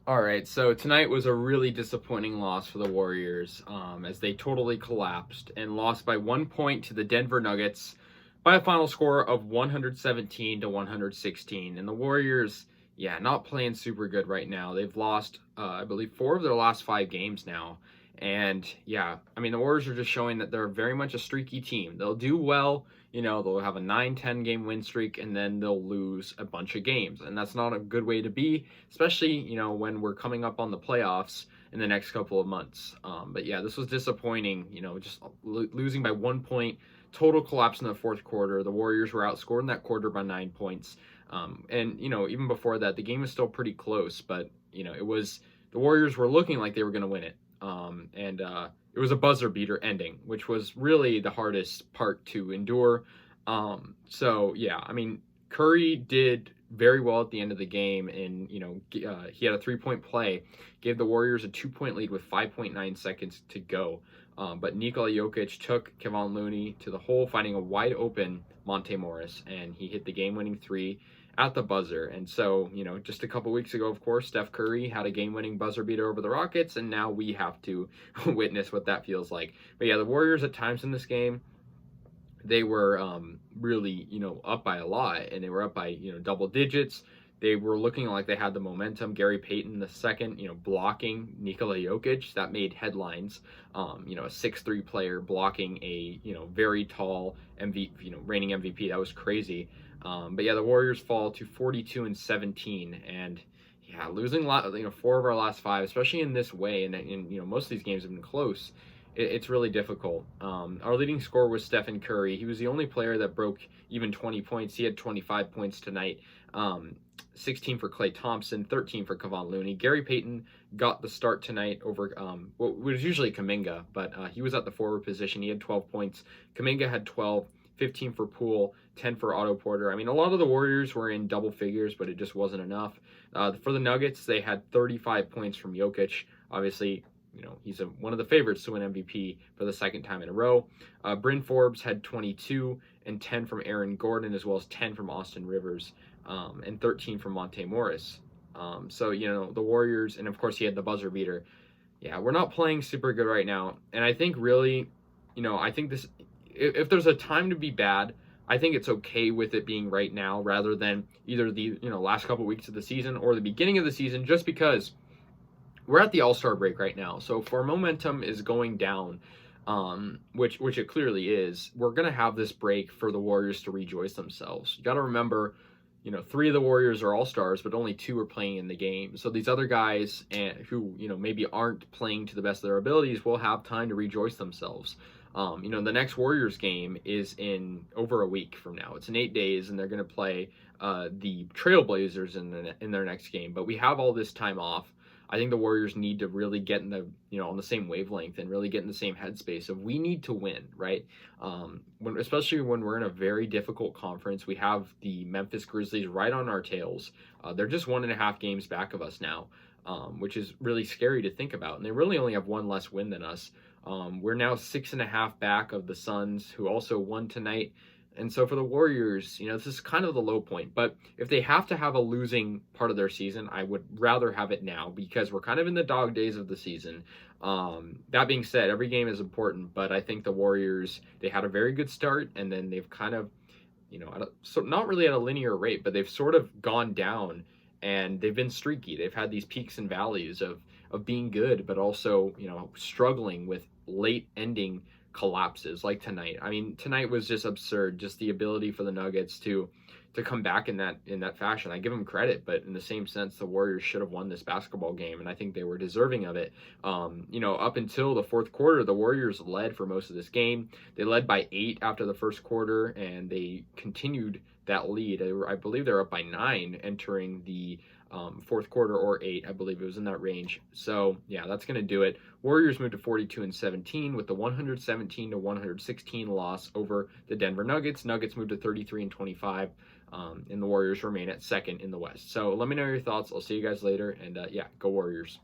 All right, so tonight was a really disappointing loss for the Warriors as they totally collapsed and lost by 1 point to the Denver Nuggets by a final score of 117 to 116. And the Warriors, yeah, not playing super good right now. They've lost, I believe, four of their last five games now. And yeah, I mean, the Warriors are just showing that they're very much a streaky team. They'll do well, they'll have a 9-10 game win streak and then they'll lose a bunch of games. And that's not a good way to be, especially, when we're coming up on the playoffs in the next couple of months. But yeah, this was disappointing, just losing by 1 point, total collapse in the fourth quarter. The Warriors were outscored in that quarter by 9 points. And, even before that, the game was still pretty close, but, the Warriors were looking like they were going to win it. And it was a buzzer beater ending, which was really the hardest part to endure. So yeah, I mean, Curry did very well at the end of the game, and he had a 3 point play, gave the Warriors a 2 point lead with 5.9 seconds to go. But Nikola Jokic took Kevon Looney to the hole, finding a wide open Monte Morris, and he hit the game winning three at the buzzer. And so, just a couple weeks ago, of course, Steph Curry had a game-winning buzzer beater over the Rockets, and now we have to witness what that feels like. But yeah, the Warriors at times in this game, they were really, up by a lot, and they were up by, double digits. They were looking like they had the momentum. Gary Payton the second, blocking Nikola Jokic, that made headlines. A 6'3" player blocking a, very tall reigning MVP. That was crazy. But yeah, the Warriors fall to 42-17, and yeah, losing four of our last five, especially in this way, and most of these games have been close. It's really difficult. Our leading scorer was Stephen Curry. He was the only player that broke even 20 points. He had 25 points tonight. 16 for Klay Thompson, 13 for Kevon Looney. Gary Payton got the start tonight over what was usually Kuminga, but he was at the forward position. He had 12 points. Kuminga had 12, 15 for Poole, 10 for Otto Porter. I mean, a lot of the Warriors were in double figures, but it just wasn't enough. For the Nuggets, they had 35 points from Jokic. Obviously, he's one of the favorites to win MVP for the second time in a row. Bryn Forbes had 22 and 10 from Aaron Gordon, as well as 10 from Austin Rivers, and 13 from Monte Morris. So, the Warriors, and of course he had the buzzer beater. Yeah, we're not playing super good right now. And I think really, I think this, if there's a time to be bad, I think it's okay with it being right now rather than either the, last couple weeks of the season or the beginning of the season, just because we're at the All-Star break right now. So if our momentum is going down, which it clearly is, we're going to have this break for the Warriors to rejoice themselves. You got to remember, three of the Warriors are All-Stars, but only two are playing in the game. So these other guys who, maybe aren't playing to the best of their abilities will have time to rejoice themselves. The next Warriors game is in over a week from now. It's in 8 days, and they're going to play the Trailblazers in their next game. But we have all this time off. I think the Warriors need to really get in the, on the same wavelength and really get in the same headspace of we need to win, right? Especially when we're in a very difficult conference. We have the Memphis Grizzlies right on our tails. They're just 1.5 games back of us now, which is really scary to think about. And they really only have one less win than us. We're now 6.5 back of the Suns, who also won tonight. And so for the Warriors, this is kind of the low point. But if they have to have a losing part of their season, I would rather have it now because we're kind of in the dog days of the season. That being said, every game is important, but I think the Warriors, they had a very good start, and then they've kind of, so not really at a linear rate, but they've sort of gone down, and they've been streaky. They've had these peaks and valleys of being good, but also, struggling with late ending collapses like tonight. I mean, tonight was just absurd. Just the ability for the Nuggets to come back in that fashion. I give them credit, but in the same sense, the Warriors should have won this basketball game, and I think they were deserving of it. Up until the fourth quarter, the Warriors led for most of this game. They led by 8 after the first quarter, and they continued that lead. I believe they're up by 9 entering the fourth quarter, or 8, I believe it was in that range. So yeah, that's going to do it. Warriors moved to 42-17 with the 117-116 loss over the Denver Nuggets. Nuggets moved to 33-25, and the Warriors remain at second in the West. So let me know your thoughts. I'll see you guys later, and yeah, go Warriors.